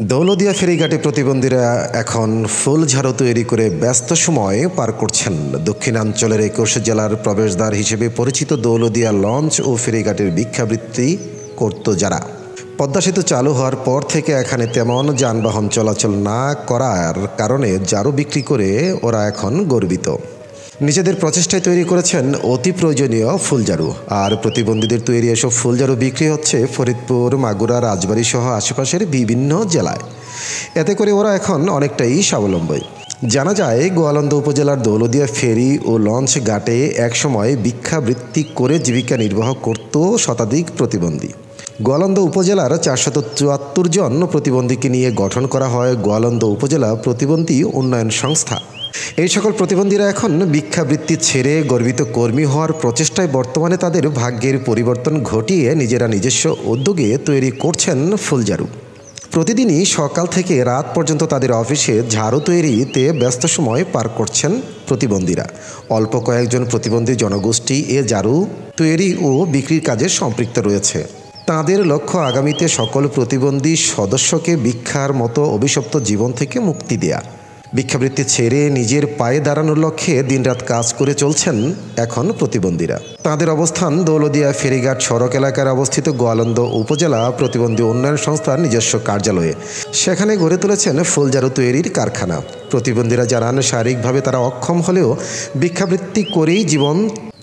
দৌলদিয়া ফেরিঘাটে প্রতিবন্ধীরা এখন ফুলঝাড়ু তৈরি করে ব্যস্ত সময় পার করছেন। দক্ষিণাঞ্চলের ২১ জেলার প্রবেশদ্বার হিসেবে পরিচিত দৌলদিয়া লঞ্চ ও ফেরিঘাটের ভিক্ষাবৃত্তি করত যারা। পদ্মা সেতু চালু হওয়ার পর থেকে এখানে তেমন যানবাহন চলাচল না করার কারণে ঝাড়ু বিক্রি করে ওরা এখন গর্বিত। নিজেদের প্রচেষ্টায় তৈরি করেছেন অতি প্রয়োজনীয় ফুলঝাড়ু। আর প্রতিবন্ধীদের তৈরি এসব ফুলঝাড়ু বিক্রি হচ্ছে ফরিদপুর, মাগুরা, রাজবাড়ী সহ আশেপাশের বিভিন্ন জেলায়। এতে করে ওরা এখন অনেকটাই স্বাবলম্বী। জানা যায়, গোয়ালন্দ উপজেলার দৌলদিয়া ফেরি ও লঞ্চ ঘাটে একসময় ভিক্ষাবৃত্তি করে জীবিকা নির্বাহ করত শতাধিক প্রতিবন্ধী। গোয়ালন্দ উপজেলার ৪৭৪ জন প্রতিবন্ধীকে নিয়ে গঠন করা হয় গোয়ালন্দ উপজেলা প্রতিবন্ধী উন্নয়ন সংস্থা। এই সকল প্রতিবন্ধীরা এখন ভিক্ষাবৃত্তি ছেড়ে গর্বিত কর্মী হওয়ার প্রচেষ্টায় বর্তমানে তাদের ভাগ্যের পরিবর্তন ঘটিয়ে নিজেরা নিজস্ব উদ্যোগে তৈরি করছেন ফুলঝাড়ু। প্রতিদিনই সকাল থেকে রাত পর্যন্ত তাদের অফিসে ঝাড়ু তৈরিতে ব্যস্ত সময় পার করছেন প্রতিবন্ধীরা। অল্প কয়েকজন প্রতিবন্ধী জনগোষ্ঠী এ ঝাড়ু তৈরি ও বিক্রির কাজে সম্পৃক্ত রয়েছে। তাঁদের লক্ষ্য আগামীতে সকল প্রতিবন্ধী সদস্যকে ভিক্ষার মতো অভিশপ্ত জীবন থেকে মুক্তি দেয়া। ভিক্ষাবৃত্তি ছেড়ে নিজের পায়ে দাঁড়ানোর লক্ষ্যে দিনরাত কাজ করে চলছেন এখন প্রতিবন্ধীরা। তাদের অবস্থান দৌলদিয়া ফেরিঘাট সড়ক এলাকায় অবস্থিত গোয়ালন্দ উপজেলা প্রতিবন্ধী উন্নয়ন সংস্থার নিজস্ব কার্যালয়ে। সেখানে গড়ে তুলেছেন ফুলঝাড়ু তৈরির কারখানা। প্রতিবন্ধীরা জানান, শারীরিকভাবে তারা অক্ষম হলেও ভিক্ষাবৃত্তি করেই জীবন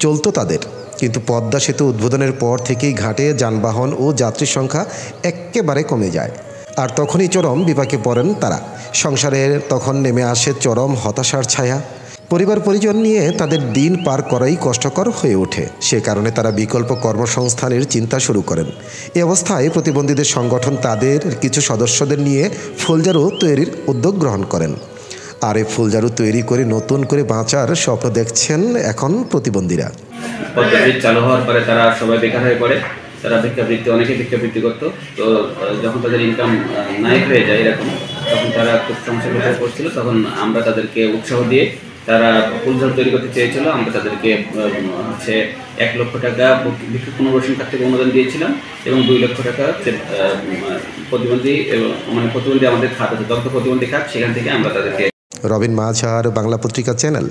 চলত তাদের। কিন্তু পদ্মা সেতু উদ্বোধনের পর থেকেই ঘাটে যানবাহন ও যাত্রীর সংখ্যা একেবারে কমে যায়। আর তখনই চরম বিপাকে পড়েন তারা। সংসারের তখন নেমে আসে চরম হতাশার ছায়া। পরিবার পরিজন নিয়ে তাদের দিন পার করাই কষ্টকর হয়ে ওঠে। সে কারণে তারা বিকল্প কর্মসংস্থানের চিন্তা শুরু করেন। এই অবস্থায় প্রতিবন্ধীদের সংগঠন তাদের কিছু সদস্যদের নিয়ে ফুলঝাড়ু তৈরির উদ্যোগ গ্রহণ করেন। আর এই ফুলঝাড়ু তৈরি করে নতুন করে বাঁচার স্বপ্ন দেখছেন এখন প্রতিবন্ধীরা। পদ্ধতি চালু হওয়ার পরে তারা সবাই বেকার হয়ে পড়ে। তারা অনেকে ভিক্ষাবৃত্তি করতো। তো যখন তাদের ইনকাম নাই হয়ে যায় এরকম, তখন তারা খুব সমস্যার মধ্যে পড়ছিল। তখন আমরা তাদেরকে উৎসাহ দিয়ে তারা ফুলঝাড়ু তৈরি করতে চেয়েছিল। আমরা তাদেরকে ১ লক্ষ টাকা ভিক্ষা পুনর্বাসন খাত থেকে অনুদান দিয়েছিলাম এবং ২ লক্ষ টাকা প্রতিবন্ধী আমাদের খাত আছে, তথ্য প্রতিবন্ধী খাত, সেখান থেকে আমরা তাদেরকে। রবিন মাঝার, বাংলা পত্রিকা চ্যানেল।